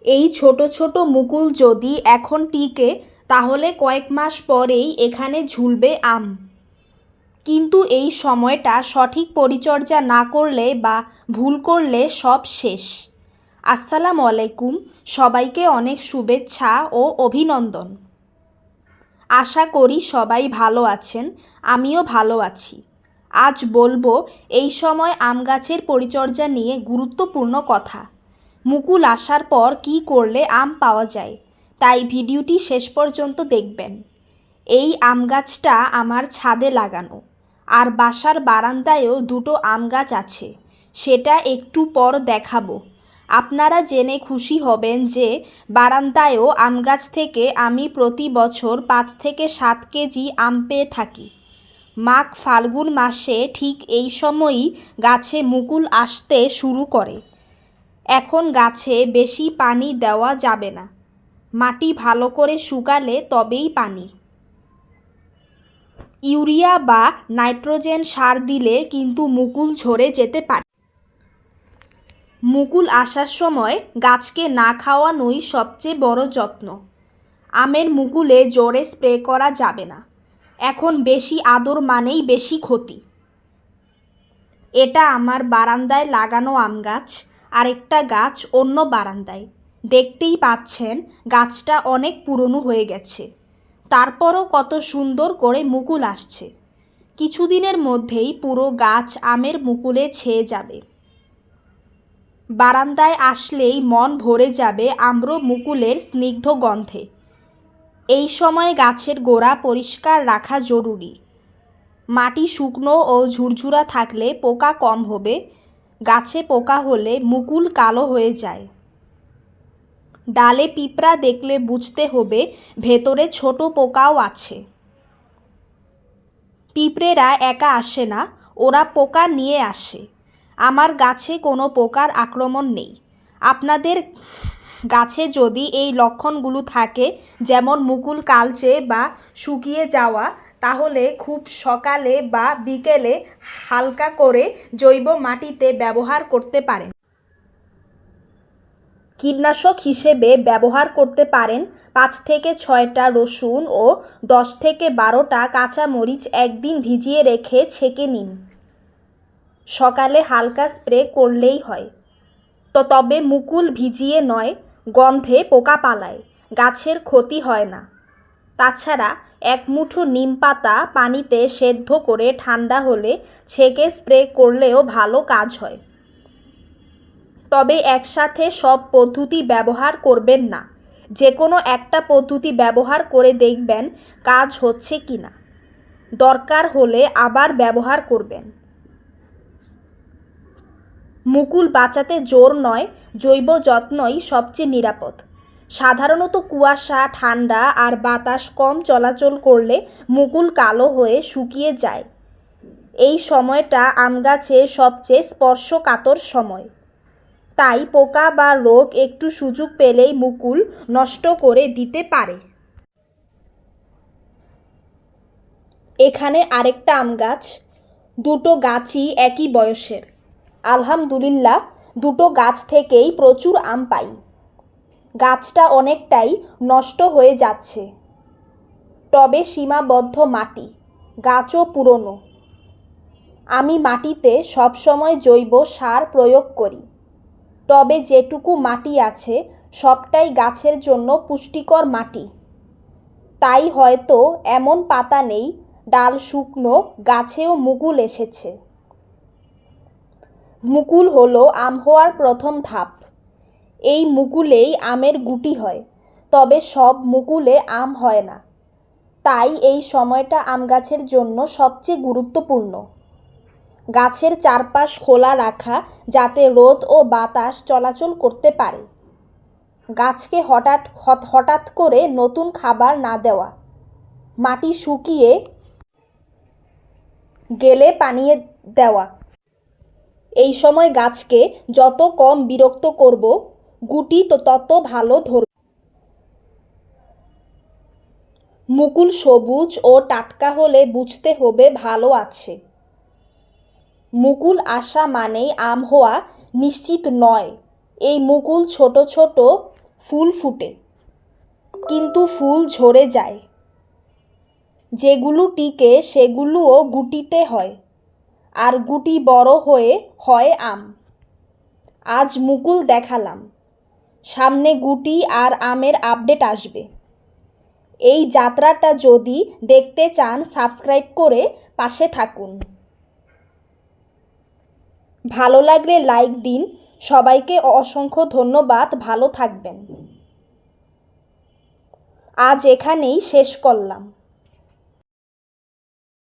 এই ছোট ছোট মুকুল যদি এখন টিকে তাহলে কয়েক মাস পরেই এখানে ঝুলবে আম। কিন্তু এই সময়টা সঠিক পরিচর্যা না করলে বা ভুল করলে সব শেষ। আসসালামু আলাইকুম, সবাইকে অনেক শুভেচ্ছা ও অভিনন্দন। আশা করি সবাই ভালো আছেন, আমিও ভালো আছি। আজ বলবো এই সময় আম গাছের পরিচর্যা নিয়ে গুরুত্বপূর্ণ কথা। মুকুল আসার পর কী করলে আম পাওয়া যায়, তাই ভিডিওটি শেষ পর্যন্ত দেখবেন। এই আম গাছটা আমার ছাদে লাগানো, আর বাসার বারান্দায়ও দুটো আম গাছ আছে, সেটা একটু পর দেখাবো। আপনারা জেনে খুশি হবেন যে বারান্দায়ও আম গাছ থেকে আমি প্রতি বছর 5 থেকে 7 কেজি আম পেয়ে থাকি। মাঘ ফাল্গুন মাসে ঠিক এই সময়ই গাছে মুকুল আসতে শুরু করে। এখন গাছে বেশি পানি দেওয়া যাবে না, মাটি ভালো করে শুকালে তবেই পানি। ইউরিয়া বা নাইট্রোজেন সার দিলে কিন্তু মুকুল ঝরে যেতে পারে। মুকুল আসার সময় গাছকে না খাওয়ানোই সবচেয়ে বড় যত্ন। আমের মুকুলে জোরে স্প্রে করা যাবে না, এখন বেশি আদর মানেই বেশি ক্ষতি। এটা আমার বারান্দায় লাগানো আম গাছ, আরেকটা গাছ অন্য বারান্দায়। দেখতেই পাচ্ছেন গাছটা অনেক পুরনো হয়ে গেছে, তারপরও কত সুন্দর করে মুকুল আসছে। কিছুদিনের মধ্যেই পুরো গাছ আমের মুকুলে ছেয়ে যাবে। বারান্দায় আসলেই মন ভরে যাবে আম্র মুকুলের স্নিগ্ধ গন্ধে। এই সময় গাছের গোড়া পরিষ্কার রাখা জরুরি। মাটি শুকনো ও ঝুরঝুরা থাকলে পোকা কম হবে। গাছে পোকা হলে মুকুল কালো হয়ে যায়। ডালে পিঁপড়া দেখলে বুঝতে হবে ভেতরে ছোট পোকাও আছে। পিঁপড়েরা একা আসে না, ওরা পোকা নিয়ে আসে। আমার গাছে কোনো পোকার আক্রমণ নেই। আপনাদের গাছে যদি এই লক্ষণগুলো থাকে, যেমন মুকুল কালচে বা শুকিয়ে যাওয়া, তাহলে খুব সকালে বা বিকেলে হালকা করে জৈব মাটিতে ব্যবহার করতে পারেন। কীটনাশক হিসেবে ব্যবহার করতে পারেন 5 থেকে 6টা রসুন ও 10 থেকে 12টা কাঁচামরিচ একদিন ভিজিয়ে রেখে ছেঁকে নিন। সকালে হালকা স্প্রে করলেই হয়। তবে মুকুল ভিজিয়ে নয়, গন্ধে পোকা পালায়, গাছের ক্ষতি হয় না। তাছাড়া 1 মুঠো নিম পাতা পানিতে সেদ্ধ করে ঠান্ডা হলে ছেঁকে স্প্রে করলেও ভালো কাজ হয়। তবে একসাথে সব পদ্ধতি ব্যবহার করবেন না, যে কোনো একটা পদ্ধতি ব্যবহার করে দেখবেন কাজ হচ্ছে কি না। দরকার হলে আবার ব্যবহার করবেন। মুকুল বাঁচাতে জোর নয়, জৈব যত্নই সবচেয়ে নিরাপদ। সাধারণত কুয়াশা, ঠান্ডা আর বাতাস কম চলাচল করলে মুকুল কালো হয়ে শুকিয়ে যায়। এই সময়টা আম গাছের সবচেয়ে স্পর্শকাতর সময়। তাই পোকা বা রোগ একটু সুযোগ পেলেই মুকুল নষ্ট করে দিতে পারে। এখানে আরেকটা আম গাছ, দুটো গাছই একই বয়সের। আলহামদুলিল্লাহ, দুটো গাছ থেকেই প্রচুর আম পাই। গাছটা অনেকটাই নষ্ট হয়ে যাচ্ছে। টবে সীমাবদ্ধ মাটি, গাছও পুরনো। আমি মাটিতে সবসময় জৈব সার প্রয়োগ করি। টবে যেটুকু মাটি আছে সবটাই গাছের জন্য পুষ্টিকর মাটি। তাই হয়তো এমন পাতা নেই, ডাল শুকনো, গাছেও মুকুল এসেছে। মুকুল হলো আম হওয়ার প্রথম ধাপ। এই মুকুলেই আমের গুটি হয়, তবে সব মুকুলে আম হয় না। তাই এই সময়টা আম গাছের জন্য সবচেয়ে গুরুত্বপূর্ণ। গাছের চারপাশ খোলা রাখা, যাতে রোদ ও বাতাস চলাচল করতে পারে। গাছকে হঠাৎ করে নতুন খাবার না দেওয়া। মাটি শুকিয়ে গেলে পানি দেওয়া। এই সময় গাছকে যত কম বিরক্ত করব, গুটি তত ভালো ধরবে। মুকুল সবুজ ও টাটকা হলে বুঝতে হবে ভালো আছে। মুকুল আসা মানেই আম হওয়া নিশ্চিত নয়। এই মুকুল ছোট ছোট ফুল ফুটে, কিন্তু ফুল ঝরে যায়। যেগুলো টিকে সেগুলোও গুটিতে হয়, আর গুটি বড় হয়ে হয় আম। আজ মুকুল দেখালাম, সামনে গুটি আর আমের আপডেট আসবে। এই যাত্রাটা যদি দেখতে চান সাবস্ক্রাইব করে পাশে থাকুন। ভালো লাগলে লাইক দিন। সবাইকে অসংখ্য ধন্যবাদ। ভালো থাকবেন। আজ এখানেই শেষ করলাম।